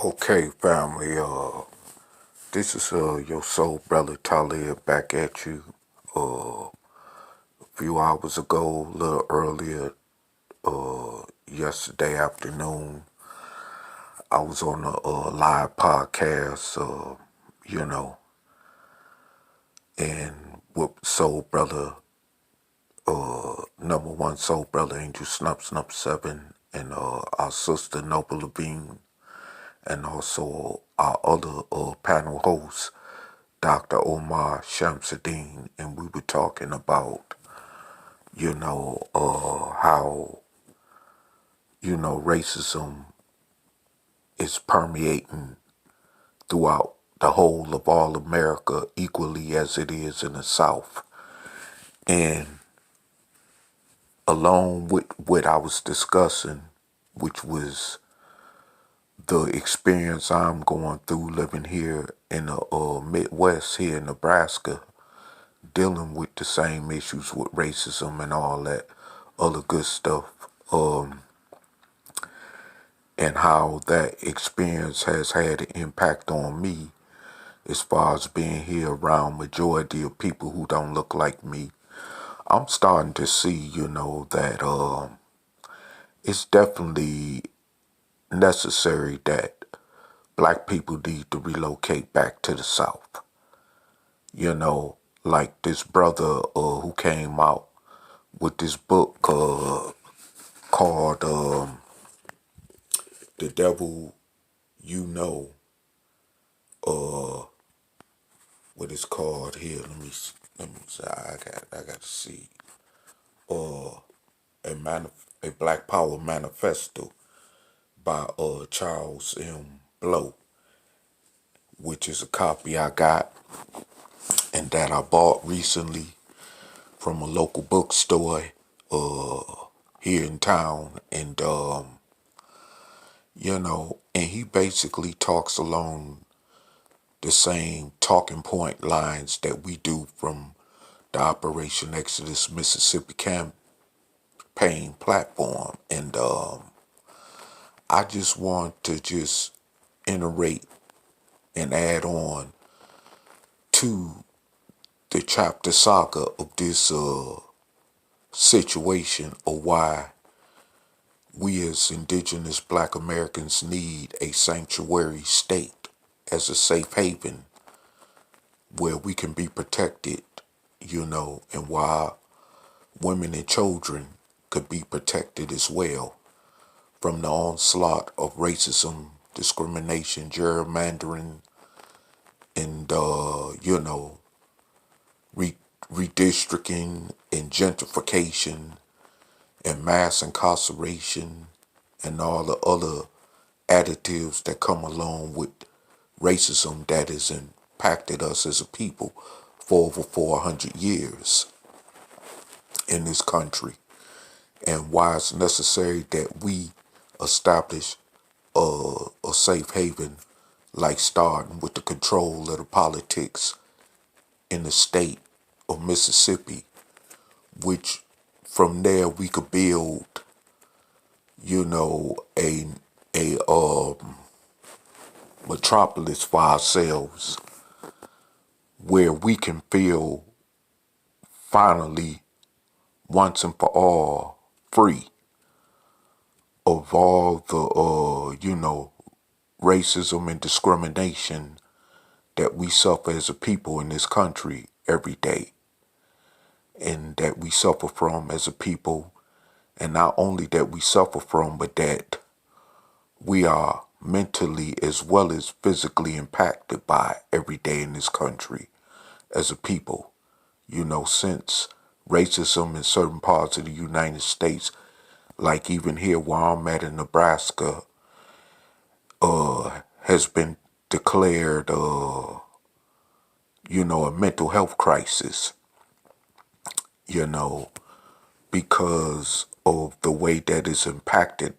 Okay, family, this is your soul brother Taalib back at you. A few hours ago, a little earlier, yesterday afternoon, I was on a live podcast, and with soul brother, number one soul brother Angel Snup 7, and our sister Noble Levine, and also our other panel host, Dr. Omar Shamsuddin, and we were talking about, how, racism is permeating throughout the whole of all America equally as it is in the South. And along with what I was discussing, which was the experience I'm going through living here in the Midwest, here in Nebraska, dealing with the same issues with racism and all that other good stuff, and how that experience has had an impact on me as far as being here around majority of people who don't look like me. I'm starting to see, that it's definitely necessary that black people need to relocate back to the South. Like this brother who came out with this book called The Devil You Know. What it's called here? Let me see. I got to see. A Black Power Manifesto by Charles M. Blow, which is a copy I got and that I bought recently from a local bookstore here in town, and and he basically talks along the same talking point lines that we do from the Operation Exodus Mississippi campaign platform. And I just want to just iterate and add on to the chapter saga of this situation of why we as indigenous black Americans need a sanctuary state as a safe haven where we can be protected, and why women and children could be protected as well from the onslaught of racism, discrimination, gerrymandering, and, redistricting and gentrification and mass incarceration and all the other additives that come along with racism that has impacted us as a people for over 400 years in this country, and why it's necessary that we establish a safe haven, like starting with the control of the politics in the state of Mississippi, which from there we could build, a metropolis for ourselves where we can feel finally once and for all free of all the racism and discrimination that we suffer as a people in this country every day, and that we suffer from as a people. And not only that we suffer from, but that we are mentally as well as physically impacted by every day in this country as a people. Since racism in certain parts of the United States, like even here where I'm at in Nebraska, has been declared, a mental health crisis, because of the way that it's impacted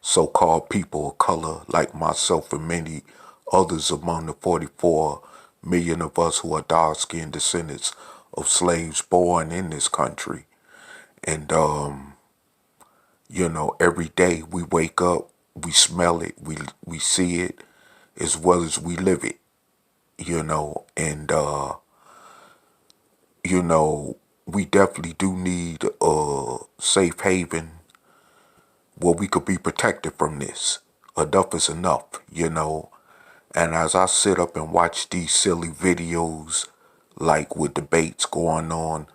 so-called people of color like myself and many others among the 44 million of us who are dark-skinned descendants of slaves born in this country. And, every day we wake up, we smell it, we see it, as well as we live it, and we definitely do need a safe haven where we could be protected from this. Enough is enough, And as I sit up and watch these silly videos, like with debates going on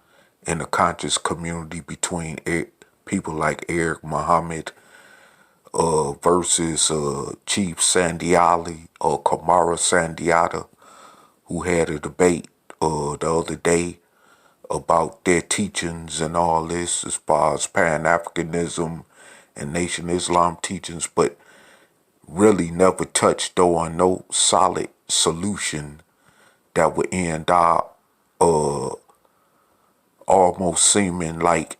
in the conscious community between people like Eric Muhammad versus Chief Sandiali or Kamara Sandiata, who had a debate the other day about their teachings and all this as far as Pan-Africanism and Nation Islam teachings, but really never touched on no solid solution that would end up almost seeming like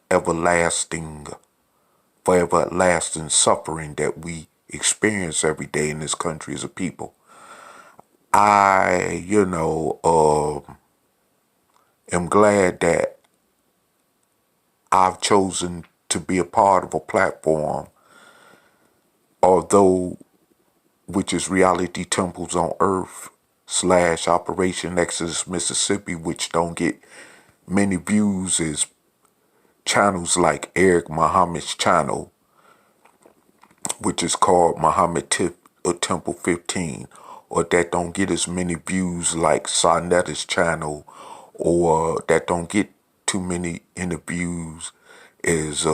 forever lasting suffering that we experience every day in this country as a people. I, am glad that I've chosen to be a part of a platform, although which is Reality Temples on Earth / Operation Exodus Mississippi, which don't get many views as channels like Eric Muhammad's channel, which is called Muhammad Temple 15, or that don't get as many views like Sonetta's channel, or that don't get too many interviews as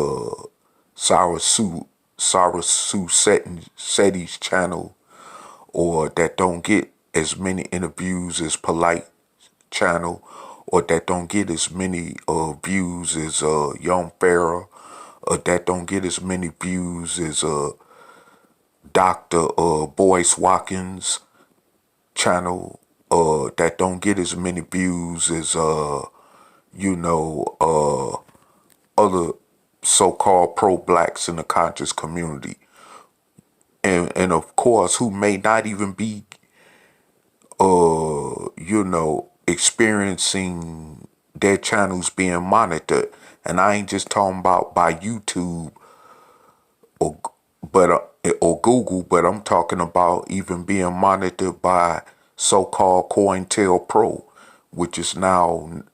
Sarah Sue Setty's channel, or that don't get as many interviews as Polite channel, or that don't get as many views as Young Farrah, or that don't get as many views as Dr. Boyce Watkins channel, that don't get as many views as other so-called pro-blacks in the conscious community. And of course, who may not even be, experiencing their channels being monitored. And I ain't just talking about by YouTube or Google, but I'm talking about even being monitored by so-called COINTELPRO, which is now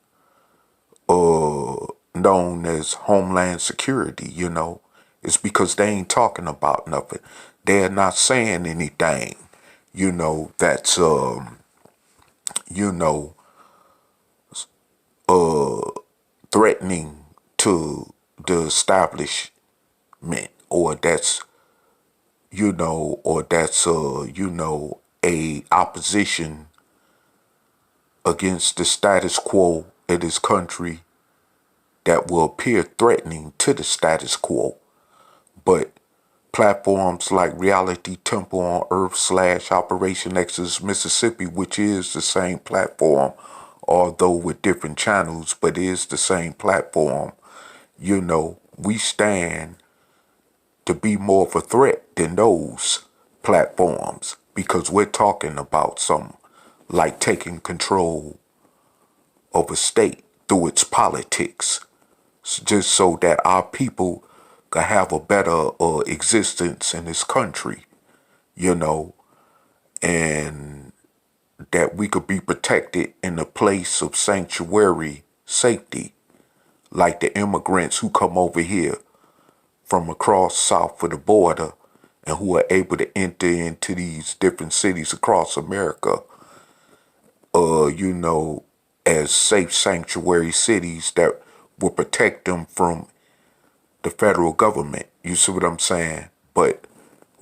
known as Homeland Security, It's because they ain't talking about nothing. They're not saying anything, that's, threatening to the establishment, or that's, a opposition against the status quo of this country that will appear threatening to the status quo. But platforms like Reality Temple on Earth / Operation Exodus Mississippi, which is the same platform, although with different channels, but is the same platform, we stand to be more of a threat than those platforms, because we're talking about something like taking control of a state through its politics, just so that our people could have a better existence in this country, and that we could be protected in a place of sanctuary safety, like the immigrants who come over here from across south of the border and who are able to enter into these different cities across America, as safe sanctuary cities that will protect them from the federal government. You see what I'm saying? But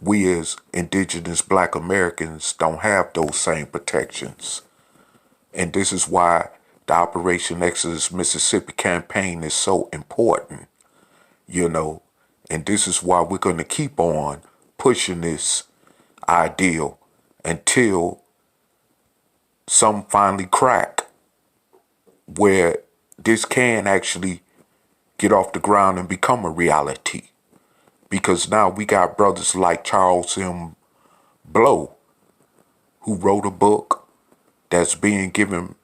we as indigenous black Americans don't have those same protections. And this is why the Operation Exodus Mississippi campaign is so important, and this is why we're going to keep on pushing this ideal until some finally crack where this can actually get off the ground and become a reality. Because now we got brothers like Charles M. Blow, who wrote a book that's being given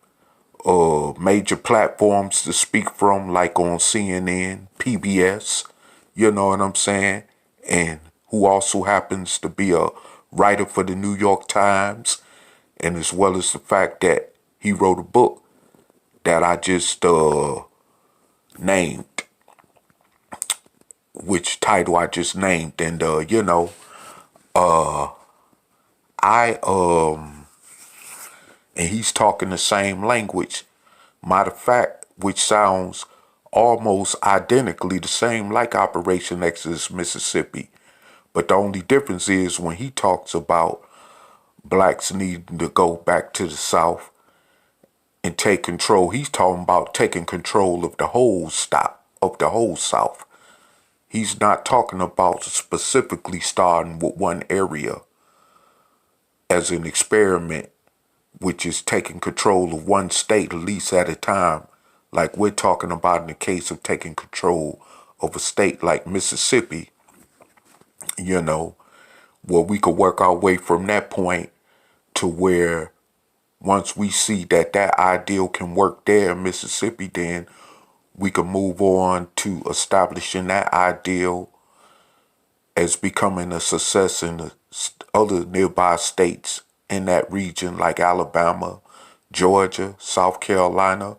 major platforms to speak from, like on CNN, PBS, you know what I'm saying? And who also happens to be a writer for the New York Times, and as well as the fact that he wrote a book that I just named, which title I just named, and and he's talking the same language. Matter of fact, which sounds almost identically the same like Operation Exodus Mississippi. But the only difference is when he talks about blacks needing to go back to the South and take control, he's talking about taking control of the whole South. He's not talking about specifically starting with one area as an experiment, which is taking control of one state at least at a time, like we're talking about in the case of taking control of a state like Mississippi, where we could work our way from that point to where once we see that that ideal can work there in Mississippi, then we can move on to establishing that ideal as becoming a success in the other nearby states in that region like Alabama, Georgia, South Carolina,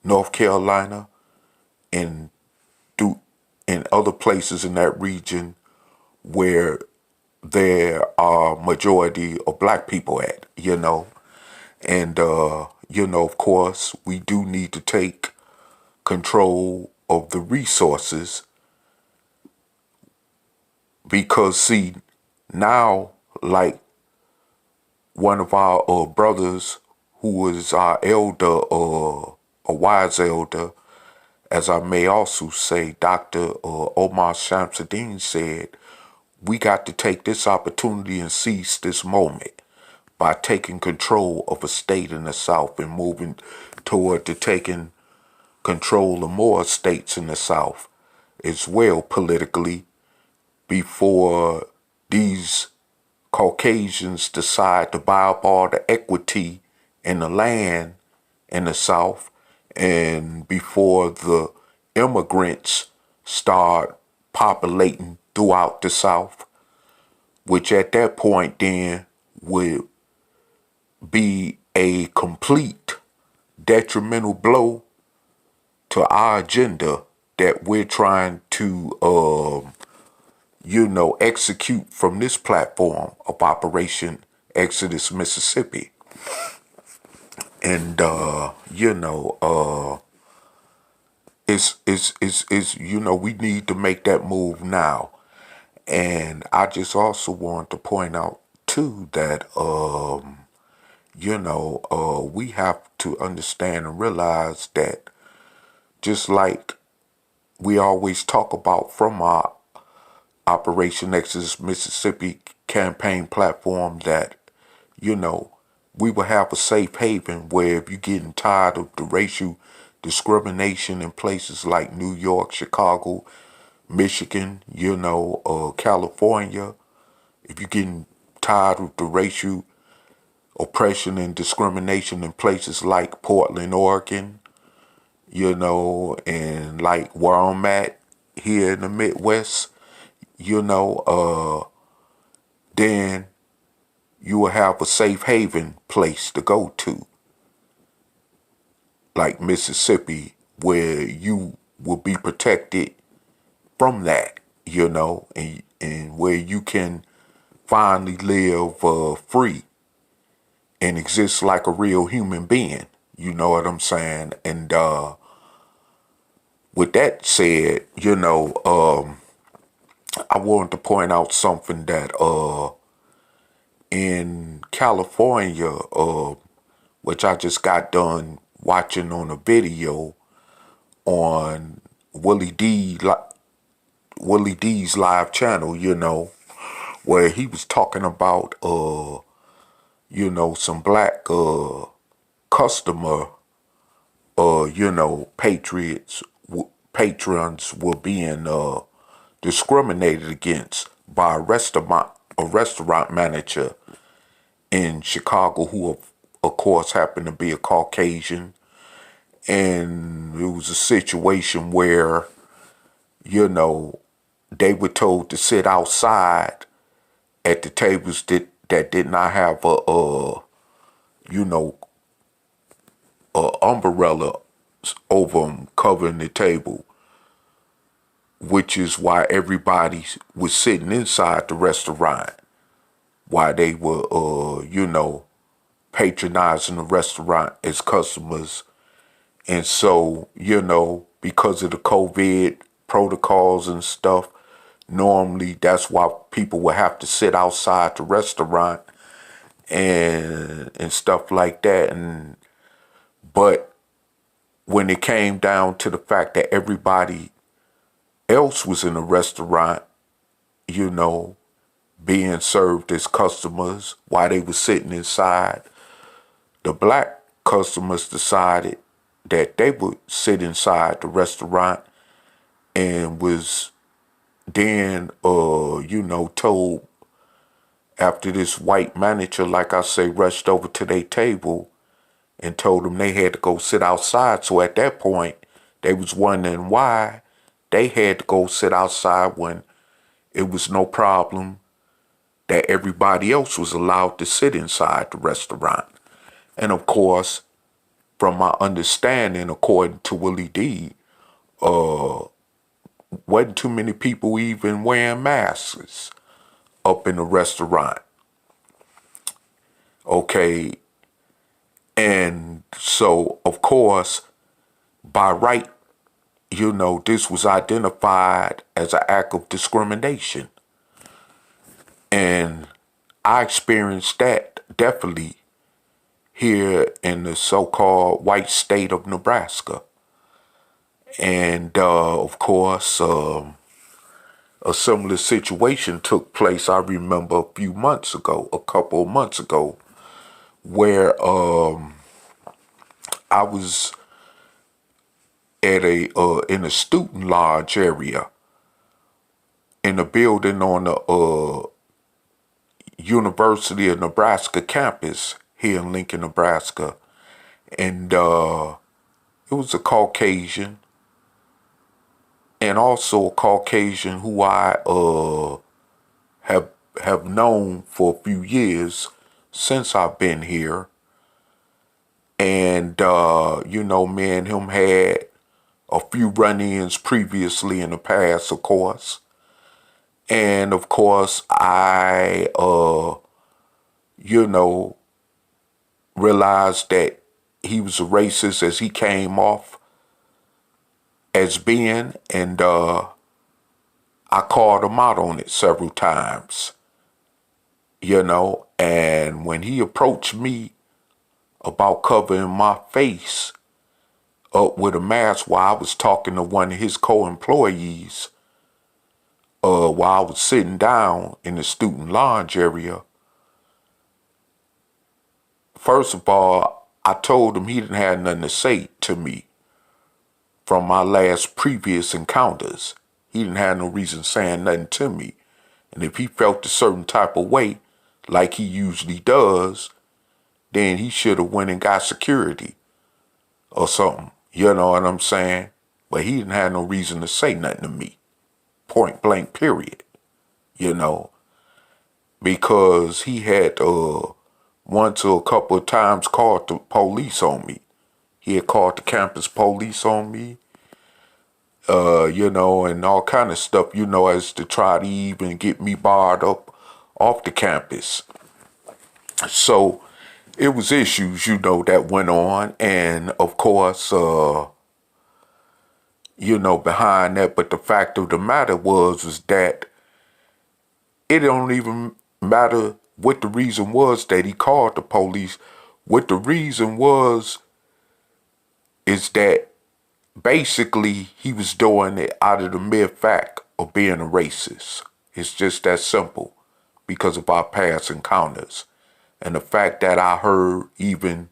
North Carolina, and other places in that region where there are majority of black people at, And, of course, we do need to take control of the resources because, see, now, like one of our brothers who was our elder, a wise elder, as I may also say, Dr. Omar Shamsuddin said, we got to take this opportunity and seize this moment by taking control of a state in the South and moving toward to taking control of more states in the South as well politically before these Caucasians decide to buy up all the equity in the land in the South and before the immigrants start populating throughout the South, which at that point then would be a complete detrimental blow to our agenda that we're trying to, execute from this platform of Operation Exodus Mississippi. And, we need to make that move now. And I just also want to point out too that, we have to understand and realize that just like we always talk about from our Operation Exodus Mississippi campaign platform that, we will have a safe haven where if you're getting tired of the racial discrimination in places like New York, Chicago, Michigan, California, if you're getting tired of the racial oppression and discrimination in places like Portland, Oregon, and like where I'm at here in the Midwest, then you will have a safe haven place to go to, like Mississippi, where you will be protected from that, and where you can finally live free and exist like a real human being. You know what I'm saying? And with that said, I wanted to point out something that in California, which I just got done watching on a video on Willie D's live channel, where he was talking about, some black customer, patrons were being discriminated against by a restaurant manager in Chicago who, of course, happened to be a Caucasian. And it was a situation where, they were told to sit outside at the tables that did not have a umbrella over them covering the table, which is why everybody was sitting inside the restaurant while they were, patronizing the restaurant as customers. And so, because of the COVID protocols and stuff, normally that's why people would have to sit outside the restaurant and stuff like that. But when it came down to the fact that everybody else was in the restaurant, being served as customers while they were sitting inside, the black customers decided that they would sit inside the restaurant and was then, told after this white manager, like I say, rushed over to their table and told them they had to go sit outside. So at that point, they was wondering why they had to go sit outside when it was no problem that everybody else was allowed to sit inside the restaurant. And of course, from my understanding, according to Willie D, wasn't too many people even wearing masks up in the restaurant. Okay. And so, of course, by right, this was identified as an act of discrimination. And I experienced that definitely here in the so-called white state of Nebraska. And, of course, a similar situation took place, I remember, a couple of months ago, where I was at in a student lodge area in a building on the University of Nebraska campus here in Lincoln, Nebraska. And it was a Caucasian, and also a Caucasian who I have known for a few years since I've been here. And, me and him had a few run-ins previously in the past, of course. And, of course, I, realized that he was a racist as he came off as being, and I called him out on it several times, and when he approached me about covering my face up with a mask while I was talking to one of his co-employees, while I was sitting down in the student lounge area, first of all, I told him he didn't have nothing to say to me from my last previous encounters. He didn't have no reason saying nothing to me. And if he felt a certain type of way, like he usually does, then he should have went and got security or something. You know what I'm saying? But he didn't have no reason to say nothing to me. Point blank, period. Because he had once or a couple of times called the police on me. He had called the campus police on me, and all kind of stuff, as to try to even get me barred up off the campus. So it was issues, that went on. And of course, behind that, but the fact of the matter was that it don't even matter what the reason was that he called the police. What the reason was is that basically he was doing it out of the mere fact of being a racist. It's just that simple because of our past encounters. And the fact that I heard even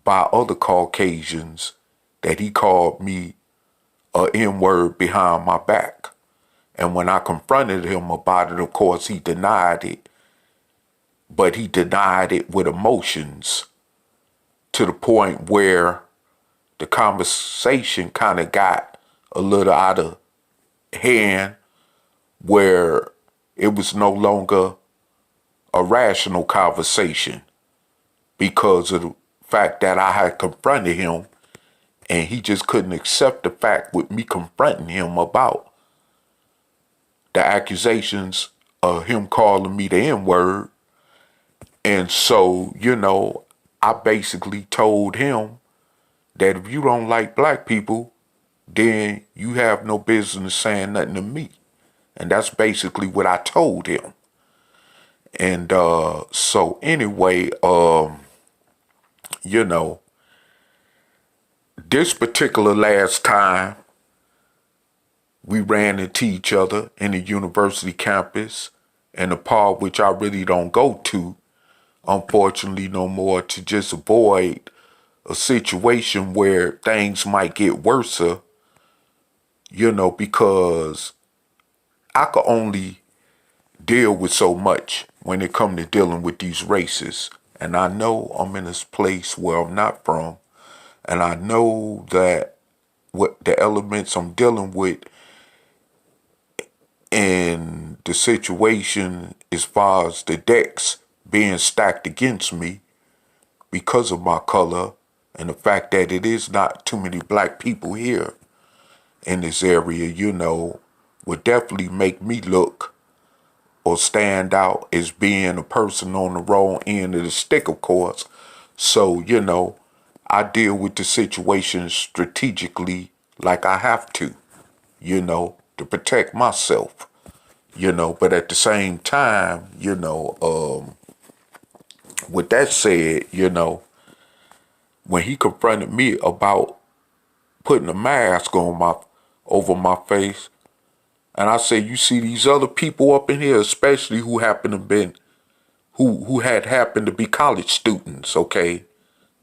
by other Caucasians that he called me a N-word behind my back. And when I confronted him about it, of course, he denied it. But he denied it with emotions to the point where the conversation kind of got a little out of hand, where it was no longer a rational conversation because of the fact that I had confronted him and he just couldn't accept the fact with me confronting him about the accusations of him calling me the N-word. And so, I basically told him that if you don't like black people, then you have no business saying nothing to me. And that's basically what I told him. And so anyway, this particular last time we ran into each other in the university campus in a part which I really don't go to, unfortunately, no more, to just avoid a situation where things might get worse, because I could only deal with so much when it comes to dealing with these races. And I know I'm in this place where I'm not from. And I know that what the elements I'm dealing with in the situation as far as the decks being stacked against me because of my color and the fact that it is not too many black people here in this area, would definitely make me look or stand out as being a person on the wrong end of the stick, of course. So, I deal with the situation strategically like I have to, to protect myself, but at the same time, with that said, when he confronted me about putting a mask on over my face, and I said, you see these other people up in here, especially who had happened to be college students, okay,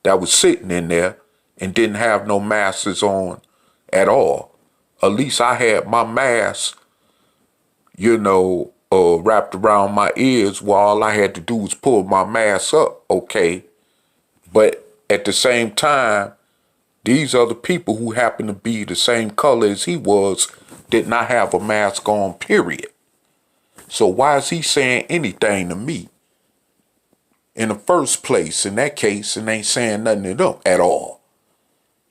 that was sitting in there and didn't have no masks on at all. At least I had my mask, wrapped around my ears while all I had to do was pull my mask up, okay? But at the same time, these other people who happened to be the same color as he was did not have a mask on, period. So why is he saying anything to me in the first place, in that case, and ain't saying nothing to them at all?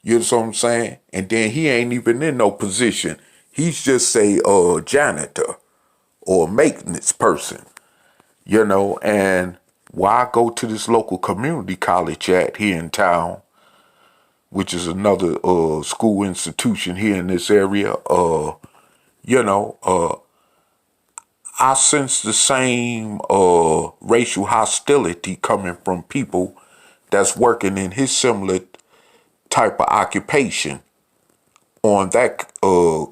You know what I'm saying? And then he ain't even in no position. He's just a janitor or a maintenance person, and why I go to this local community college here in town, which is another school institution here in this area, I sense the same racial hostility coming from people that's working in his similar type of occupation on that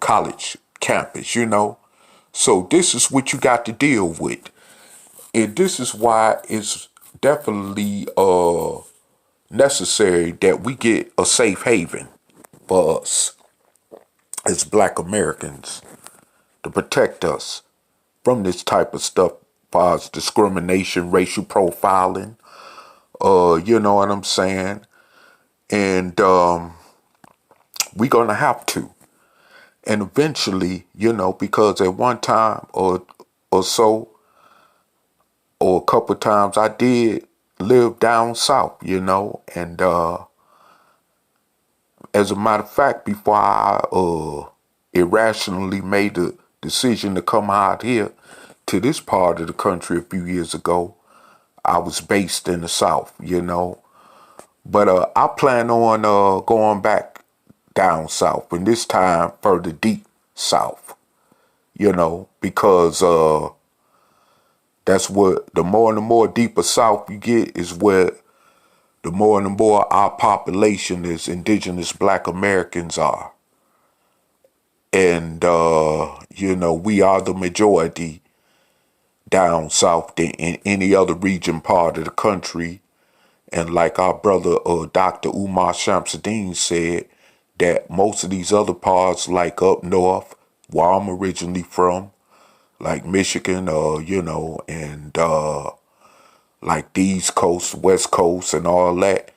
college campus, So this is what you got to deal with. And this is why it's definitely necessary that we get a safe haven for us as black Americans to protect us from this type of stuff, as far as discrimination, racial profiling, you know what I'm saying? And we're going to have to. And eventually, because at one time or so, or a couple of times, I did live down south, and as a matter of fact, before I irrationally made the decision to come out here to this part of the country a few years ago, I was based in the South, But I plan on going back down south, and this time further deep south, because that's what the more and the more deeper south you get is where the more and the more our population as indigenous black Americans are. And, we are the majority down south than in any other region part of the country. And like our brother, Dr. Umar Shamsuddin said, that most of these other parts, like up north, where I'm originally from, like Michigan, and like the East Coast, West Coast, and all that,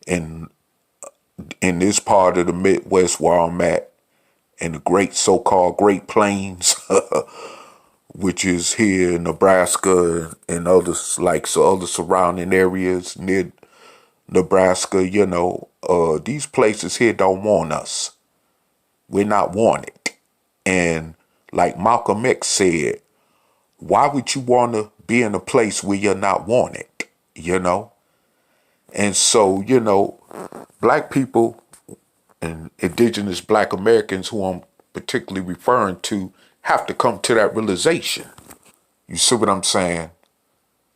and in this part of the Midwest where I'm at, in the great so-called Great Plains, which is here in Nebraska and others like other surrounding areas near Nebraska, these places here don't want us. We're not wanted. And like Malcolm X said, why would you want to be in a place where you're not wanted, And so, black people and indigenous black Americans, who I'm particularly referring to, have to come to that realization. You see what I'm saying?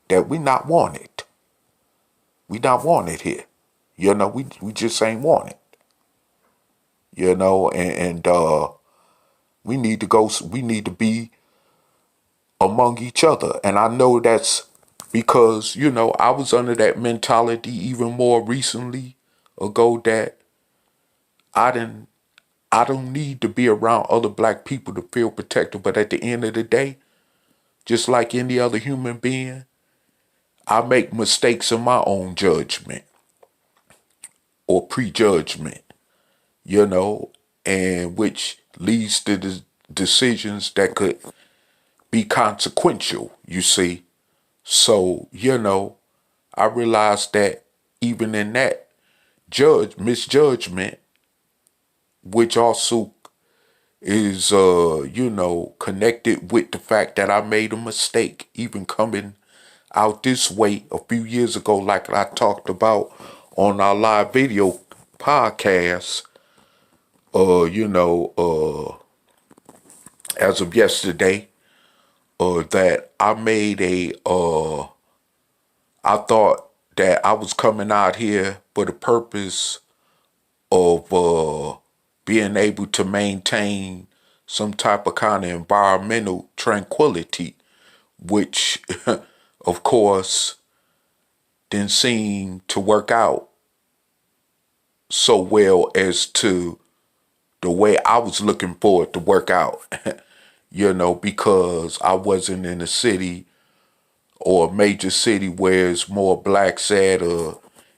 That we not wanted. We not wanted here. We just ain't wanted. And we need to be among each other. And I know that's because, I was under that mentality even more recently ago that I don't need to be around other black people to feel protected. But at the end of the day, just like any other human being, I make mistakes in my own judgment or prejudgment, and which leads to the decisions that could be consequential, you see. So, I realized that even in that misjudgment, which also is, connected with the fact that I made a mistake, even coming out this way a few years ago, like I talked about on our live video podcast, as of yesterday, that I made I thought that I was coming out here for the purpose of being able to maintain some type of kind of environmental tranquility, which, of course, didn't seem to work out so well as to the way I was looking for it to work out, because I wasn't in a city or a major city where it's more blacks at,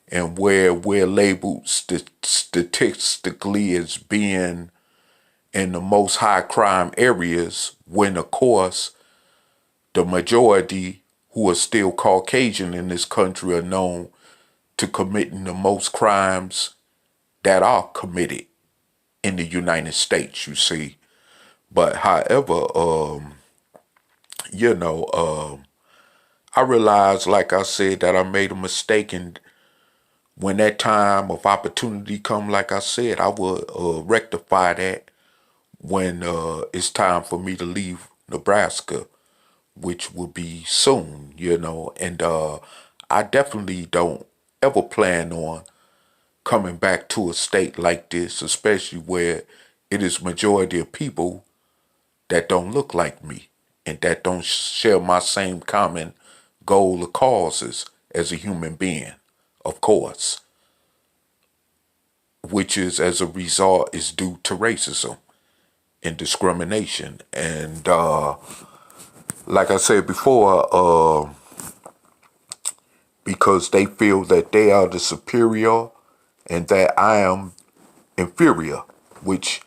and where we're labeled statistically as being in the most high crime areas, when of course the majority who are still Caucasian in this country are known to committing the most crimes that are committed in the United States, you see. But however, I realized, like I said, that I made a mistake, and when that time of opportunity come, like I said, I would rectify that when it's time for me to leave Nebraska, which will be soon, and I definitely don't ever plan on coming back to a state like this, especially where it is majority of people that don't look like me and that don't share my same common goal or causes as a human being, of course, which is as a result is due to racism and discrimination. And like I said before, because they feel that they are the superior and that I am inferior, which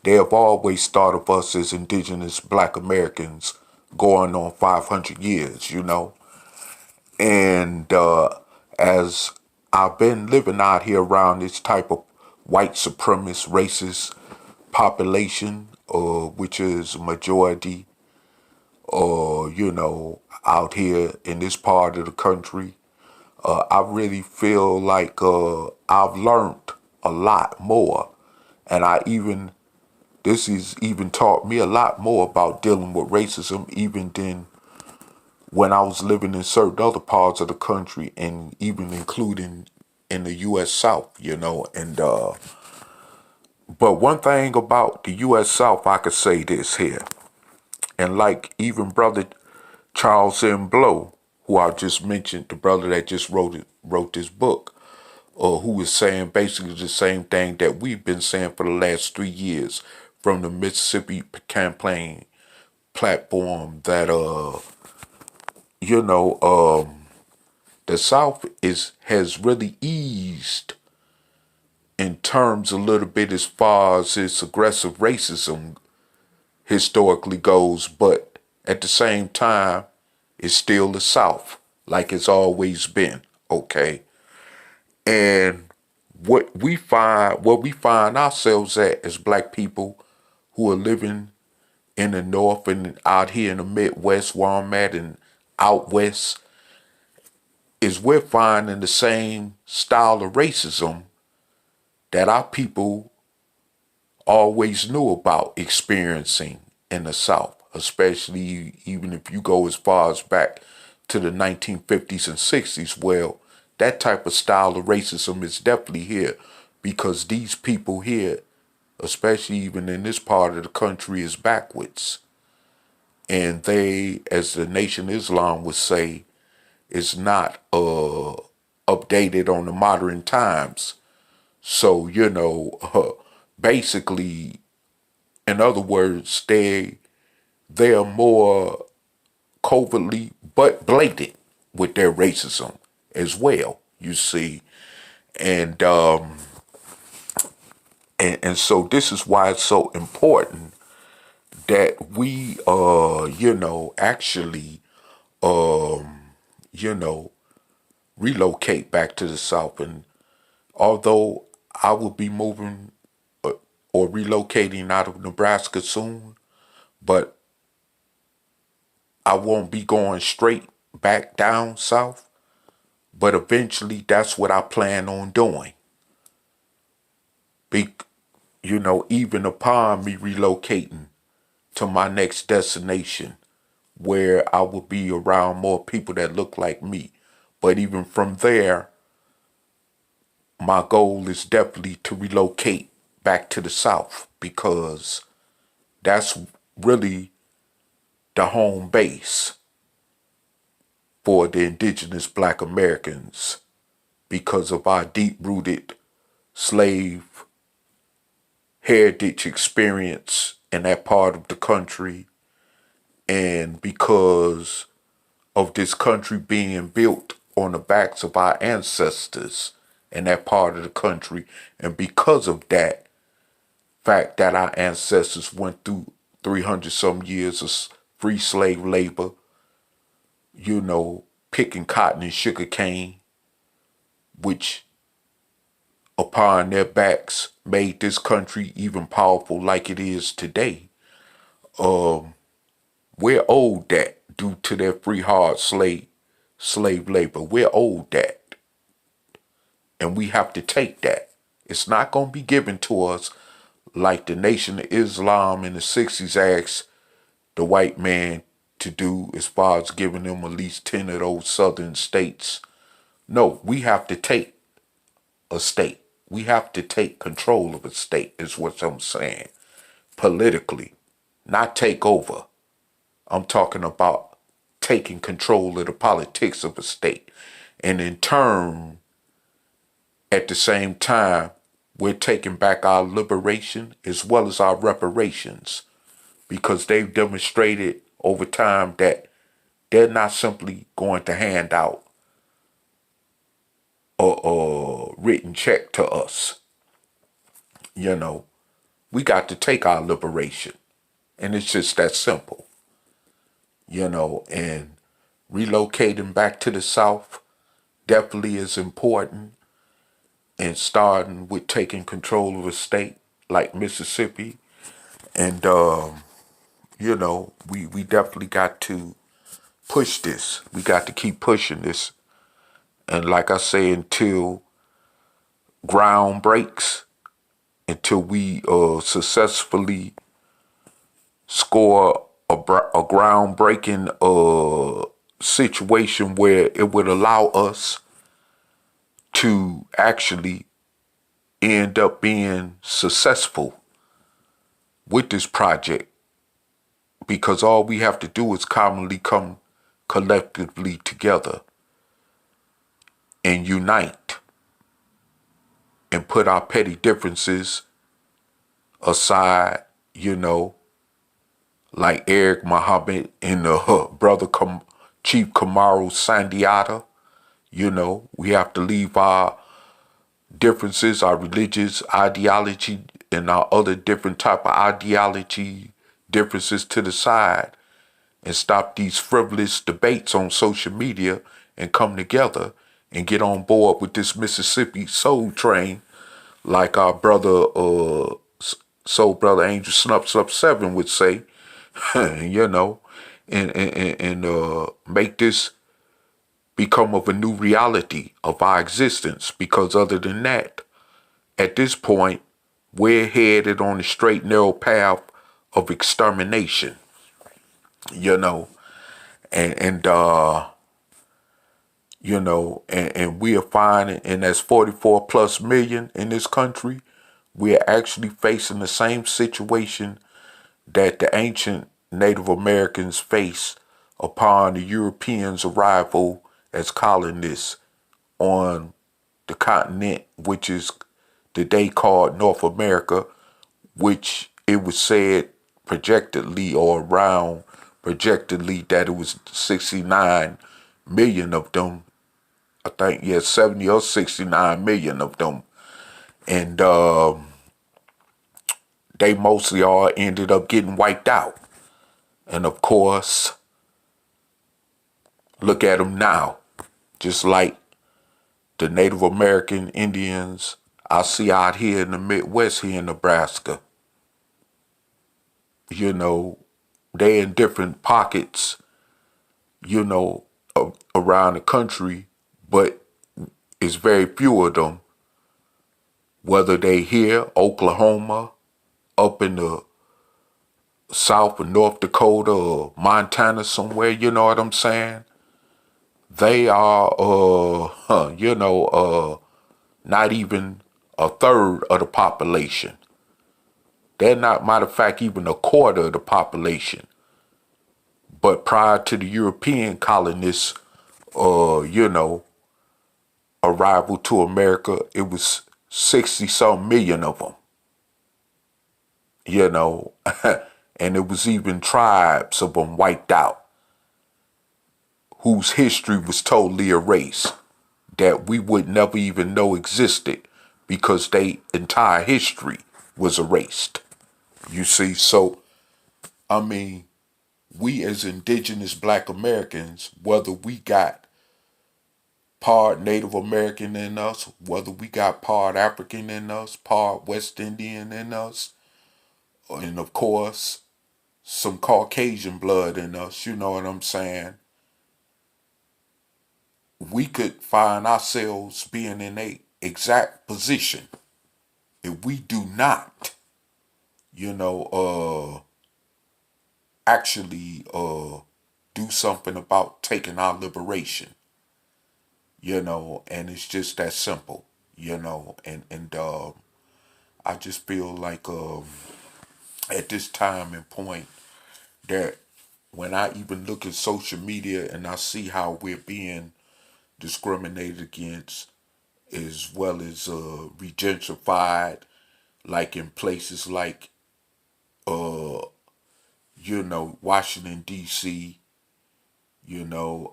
they have always thought of us as indigenous black Americans going on 500 years, And as I've been living out here around this type of white supremacist, racist population, which is majority, out here in this part of the country, I really feel like I've learned a lot more. And this has even taught me a lot more about dealing with racism, even than when I was living in certain other parts of the country, and even including in the U.S. South, And but one thing about the U.S. South, I could say this here, and like even brother Charles M. Blow, who I just mentioned, the brother that just wrote this book, who was saying basically the same thing that we've been saying for the last 3 years from the Mississippi campaign platform, that the South has really eased in terms a little bit as far as its aggressive racism historically goes, but at the same time, it's still the South, like it's always been, okay? And what we find ourselves at as black people who are living in the North and out here in the Midwest where I'm at and out West, is we're finding the same style of racism that our people always knew about experiencing in the South, especially even if you go as far as back to the 1950s and 60s. Well, that type of style of racism is definitely here because these people here, especially even in this part of the country, is backwards. And they, as the Nation of Islam would say, is not updated on the modern times. So, basically, in other words, they are more covertly but blatant with their racism as well, you see. And so this is why it's so important that we actually relocate back to the South. And although I will be moving or relocating out of Nebraska soon, but I won't be going straight back down south. But eventually, that's what I plan on doing. Even upon me relocating to my next destination, where I will be around more people that look like me. But even from there, my goal is definitely to relocate back to the South because that's really the home base for the indigenous black Americans because of our deep-rooted slave heritage experience in that part of the country, and because of this country being built on the backs of our ancestors in that part of the country, and because of that fact that our ancestors went through 300 some years of free slave labor, picking cotton and sugar cane, which upon their backs made this country even powerful like it is today. We're owed that due to their free hard slave labor. We're owed that. And we have to take that. It's not going to be given to us like the Nation of Islam in the 60s asked the white man to do as far as giving them at least 10 of those southern states. No, we have to take a state. We have to take control of a state is what I'm saying. Politically, not take over. I'm talking about taking control of the politics of a state. And in turn, at the same time, we're taking back our liberation as well as our reparations, because they've demonstrated over time that they're not simply going to hand out a written check to us. We got to take our liberation. And it's just that simple. And relocating back to the South definitely is important. And starting with taking control of a state like Mississippi. And, we definitely got to push this. We got to keep pushing this. And like I say, until ground breaks, until we successfully score a groundbreaking situation where it would allow us to actually end up being successful with this project, because all we have to do is commonly come collectively together and unite and put our petty differences aside, like Eric Muhammad and brother Chief Kamaru Sandiata. We have to leave our differences, our religious ideology, and our other different type of ideology differences to the side and stop these frivolous debates on social media and come together and get on board with this Mississippi soul train, like our brother, soul brother Angel Snuff 7 would say, you know, and make this become of a new reality of our existence. Because other than that, at this point, we're headed on the straight, narrow path of extermination, you know, and we are finding, and that's 44 plus million in this country, we are actually facing the same situation that the ancient Native Americans faced upon the Europeans' arrival as colonists on the continent, which is today called North America, which it was said projectedly or around projectedly that it was 69 million of them. I think, yeah, 70 or 69 million of them. And they mostly all ended up getting wiped out. And of course, look at them now. Just like the Native American Indians I see out here in the Midwest here in Nebraska. You know, they in different pockets, you know, around the country, but it's very few of them. Whether they here, Oklahoma, up in the South or North Dakota or Montana somewhere, you know what I'm saying? They are, not even a third of the population. They're not, matter of fact, even a quarter of the population. But prior to the European colonists, arrival to America, it was 60-some million of them. You know, and it was even tribes of them wiped out, whose history was totally erased, that we would never even know existed because their entire history was erased. You see, so, I mean, we as indigenous Black Americans, whether we got part Native American in us, whether we got part African in us, part West Indian in us, and of course, some Caucasian blood in us, you know what I'm saying? We could find ourselves being in a exact position if we do not, actually do something about taking our liberation, and it's just that simple, and I just feel like at this time and point that when I even look at social media and I see how we're being discriminated against as well as regentrified, like in places like Washington D.C.,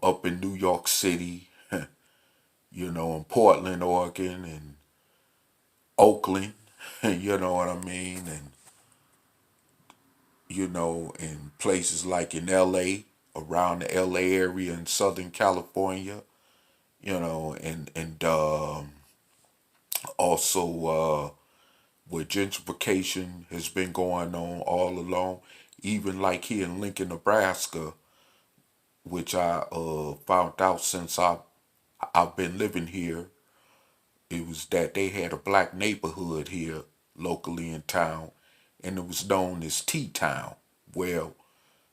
up in New York City, in Portland, Oregon, and Oakland, you know what I mean, and in places like in L.A., around the L.A. area in Southern California, and also where gentrification has been going on all along, even like here in Lincoln, Nebraska, which I found out since I've been living here. It was that they had a Black neighborhood here locally in town, and it was known as T-Town. Well,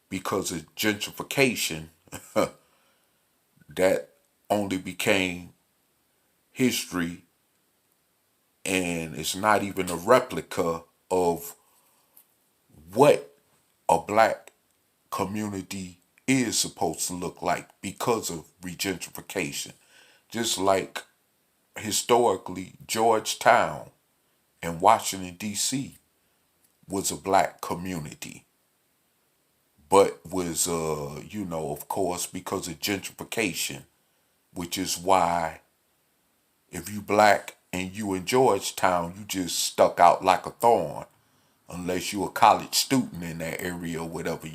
because of gentrification, that only became history, and it's not even a replica of what a Black community is supposed to look like because of regentrification. Just like historically, Georgetown and Washington, D.C. was a Black community, but was, of course, because of gentrification, which is why if you Black and you in Georgetown, you just stuck out like a thorn, unless you a college student in that area or whatever,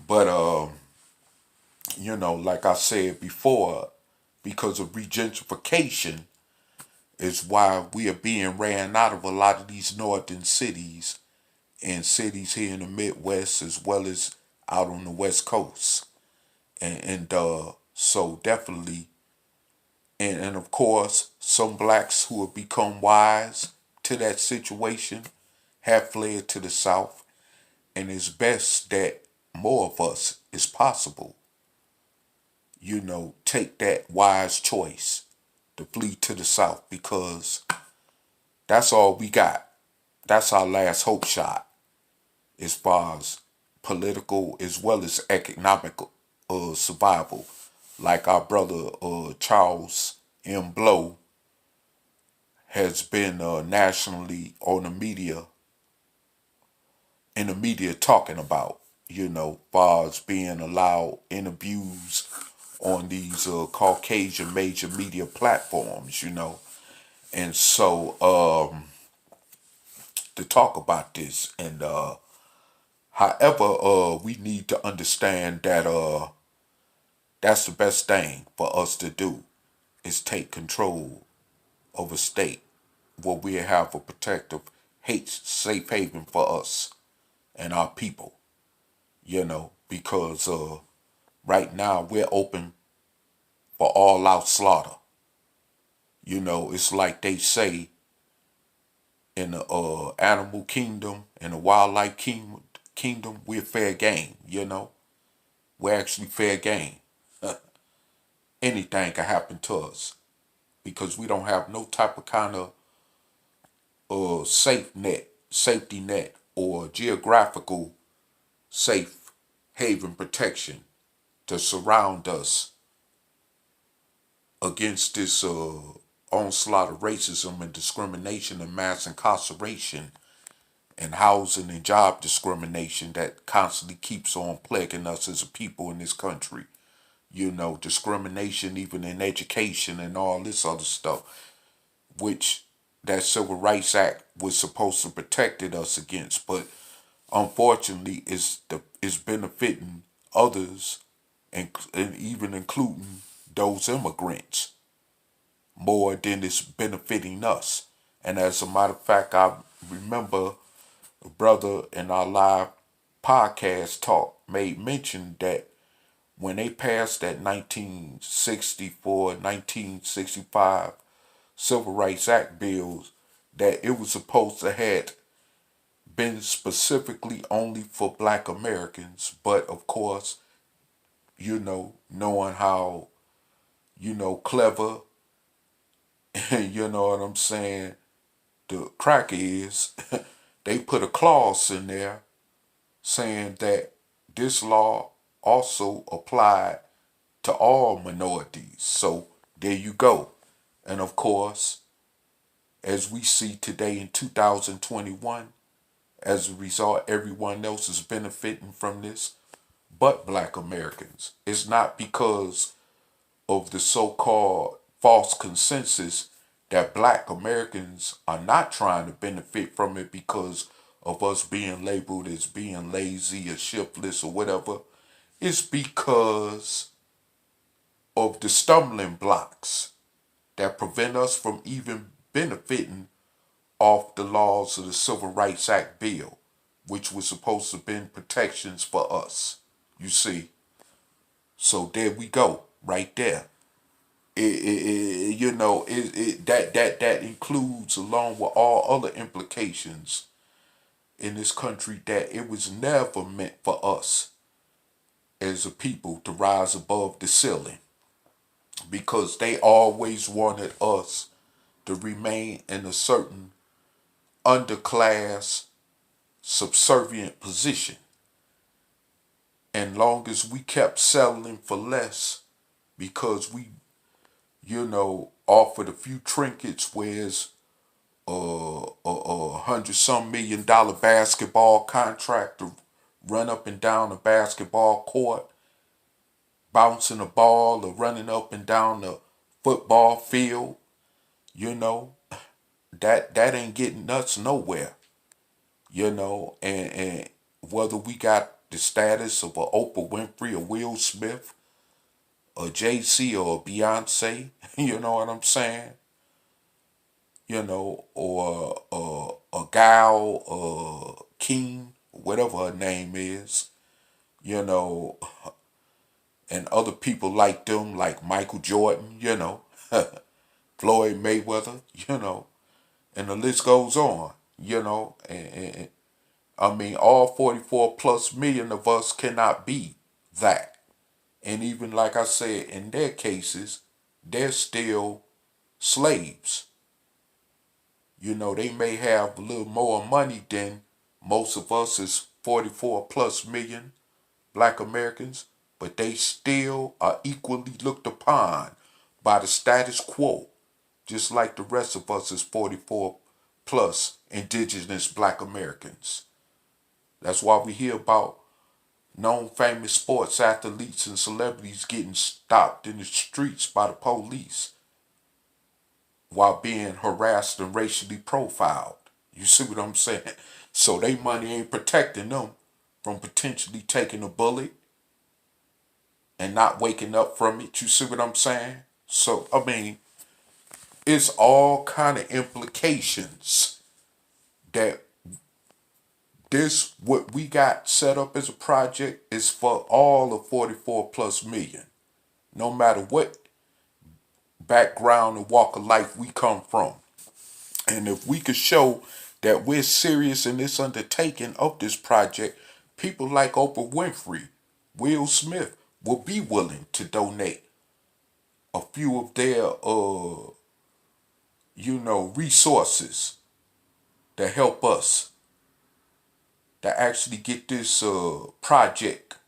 But you know, like I said before, because of regentrification is why we are being ran out of a lot of these northern cities and cities here in the Midwest as well as out on the West Coast. And so definitely, and of course, some blacks who have become wise to that situation have fled to the South, and it's best that more of us, as possible, you know, take that wise choice to flee to the South, because that's all we got. That's our last hope shot as far as political as well as economic survival. Like our brother Charles M. Blow has been nationally on the media, in the media talking about, you know, far as being allowed interviews on these Caucasian major media platforms, you know. And so to talk about this, and however, we need to understand that that's the best thing for us to do, is take control of a state where we have a protective, safe haven for us and our people, you know, because right now we're open for all out slaughter. You know, it's like they say in the animal kingdom and the wildlife kingdom, we're fair game, you know. We're actually fair game. Anything can happen to us because we don't have no type of kind of safety net, or geographical safe haven protection to surround us against this onslaught of racism and discrimination and mass incarceration and housing and job discrimination that constantly keeps on plaguing us as a people in this country. You know, discrimination even in education and all this other stuff, which that Civil Rights Act was supposed to protect us against, but unfortunately is benefiting others, and even including those immigrants, more than it's benefiting us. And as a matter of fact, I remember a brother in our live podcast talk made mention that when they passed that 1964, 1965 Civil Rights Act bills, that it was supposed to have been specifically only for black Americans. But of course, you know, knowing how, you know, clever, you know what I'm saying, the cracker is, they put a clause in there saying that this law also applied to all minorities. So there you go. And of course, as we see today in 2021, as a result, everyone else is benefiting from this but black Americans. It's not because of the so-called false consensus that black Americans are not trying to benefit from it because of us being labeled as being lazy or shiftless or whatever. It's because of the stumbling blocks that prevent us from even benefiting off the laws of the Civil Rights Act bill, which was supposed to be protections for us. You see? So there we go, right there. You know, that includes, along with all other implications in this country, that it was never meant for us as a people to rise above the ceiling, because they always wanted us to remain in a certain underclass, subservient position. And long as we kept settling for less, because we, you know, offered a few trinkets, whereas $100-some million basketball contract to run up and down a basketball court, bouncing a ball, or running up and down the football field, you know, that ain't getting us nowhere, you know. And whether we got the status of a Oprah Winfrey, a Will Smith, a Jay-Z, or a Beyonce, you know what I'm saying? You know, or a Gal King, whatever her name is, you know, and other people like them, like Michael Jordan, you know, Floyd Mayweather, you know, and the list goes on, you know, and I mean, all 44 plus million of us cannot be that. And even like I said, in their cases, they're still slaves. You know, they may have a little more money than most of us as 44 plus million black Americans, but they still are equally looked upon by the status quo, just like the rest of us as 44 plus indigenous black Americans. That's why we hear about known famous sports athletes and celebrities getting stopped in the streets by the police while being harassed and racially profiled. You see what I'm saying? So they money ain't protecting them from potentially taking a bullet and not waking up from it. You see what I'm saying? So, I mean, it's all kind of implications that this, what we got set up as a project, is for all of 44 plus million. No matter what background and walk of life we come from. And if we could show that we're serious in this undertaking of this project, people like Oprah Winfrey, Will Smith will be willing to donate a few of their, resources to help us to actually get this project,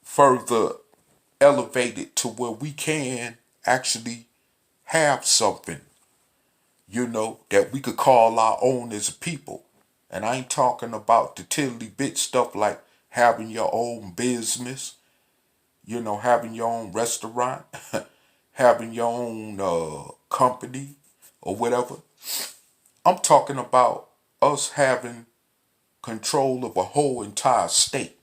further elevated to where we can actually have something, that we could call our own as a people. And I ain't talking about the tiddly bit stuff like having your own business, having your own restaurant, having your own company or whatever. I'm talking about us having control of a whole entire state,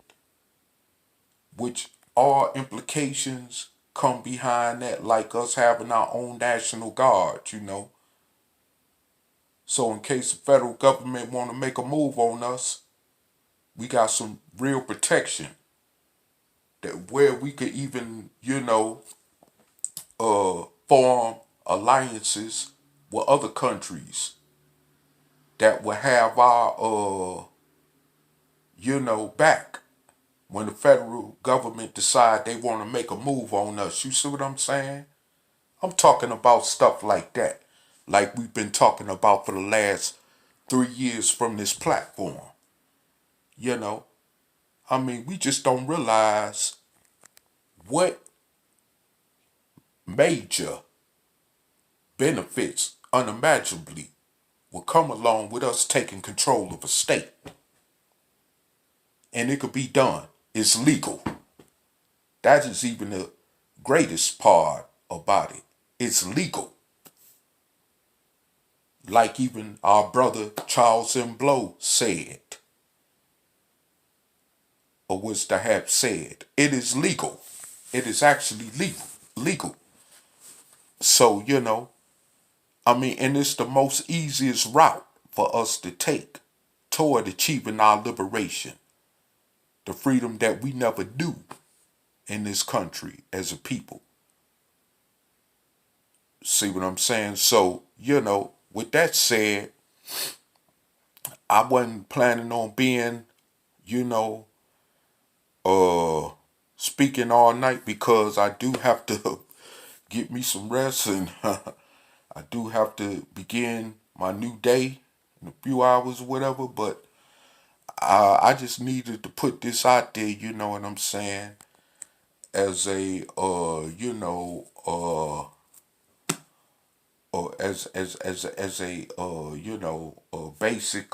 which all implications come behind that, like us having our own National Guard, So in case the federal government want to make a move on us, we got some real protection that where we could even, form alliances with other countries that will have our, back when the federal government decide they want to make a move on us. You see what I'm saying? I'm talking about stuff like that, like we've been talking about for the last 3 years from this platform. I mean, we just don't realize what major benefits unimaginably will come along with us taking control of a state. And it could be done. It's legal. That is even the greatest part about it. It's legal. Like even our brother Charles M. Blow said, or was to have said, it is legal. It is actually legal. So, and it's the most easiest route for us to take toward achieving our liberation. The freedom that we never knew in this country as a people. See what I'm saying? So, with that said, I wasn't planning on being, speaking all night because I do have to get me some rest and I do have to begin my new day in a few hours or whatever, but I just needed to put this out there, you know what I'm saying, as a, or as a, basic,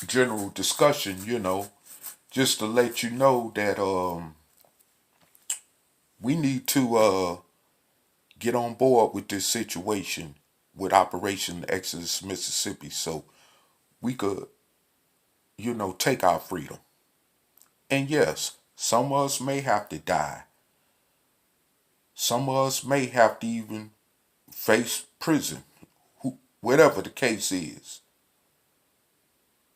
general discussion, just to let you know that, we need to, get on board with this situation with Operation Exodus Mississippi. So we could, take our freedom. And yes, some of us may have to die. Some of us may have to even face prison, whatever the case is.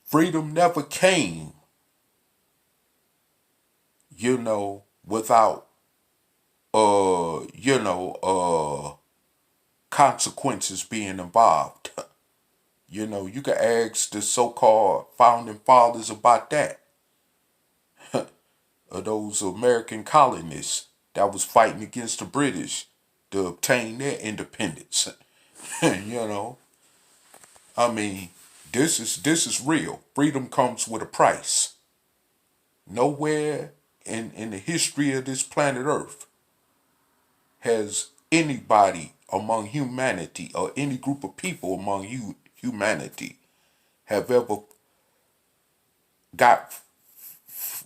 Freedom never came, without, consequences being involved. You can ask the so-called founding fathers about that. Of those American colonists that was fighting against the British to obtain their independence. I mean, this is real. Freedom comes with a price. Nowhere in the history of this planet Earth has anybody among humanity or any group of people among humanity have ever got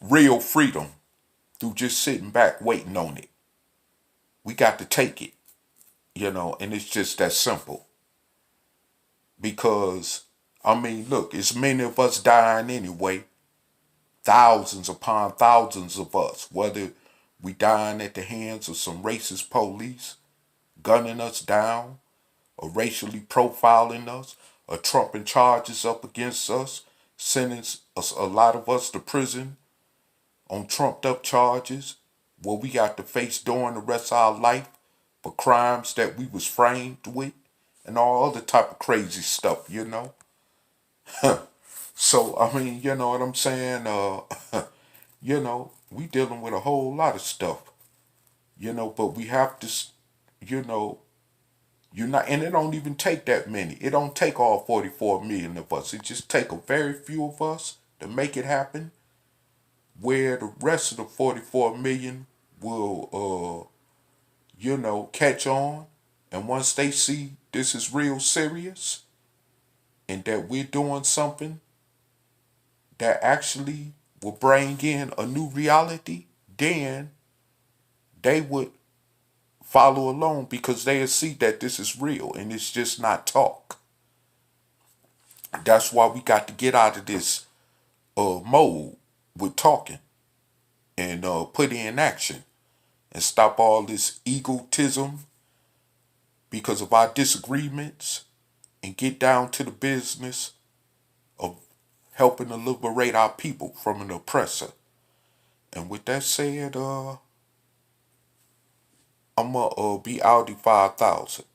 real freedom through just sitting back waiting on it. We got to take it, and it's just that simple. Because, look, it's many of us dying anyway. Thousands upon thousands of us, whether we dying at the hands of some racist police, gunning us down, or racially profiling us, or trumping charges up against us, sending a lot of us to prison on trumped up charges, where we got to face during the rest of our life for crimes that we was framed with, and all other type of crazy stuff, So, you know what I'm saying? We dealing with a whole lot of stuff, but we have to, and it don't even take that many. It don't take all 44 million of us. It just take a very few of us to make it happen, where the rest of the 44 million will, catch on. And once they see this is real serious and that we're doing something that actually will bring in a new reality, then they would follow along, because they'll see that this is real and it's just not talk. That's why we got to get out of this mode with talking and put in action and stop all this egotism because of our disagreements, and get down to the business of helping to liberate our people from an oppressor. And with that said, I'm gonna be Audi 5000.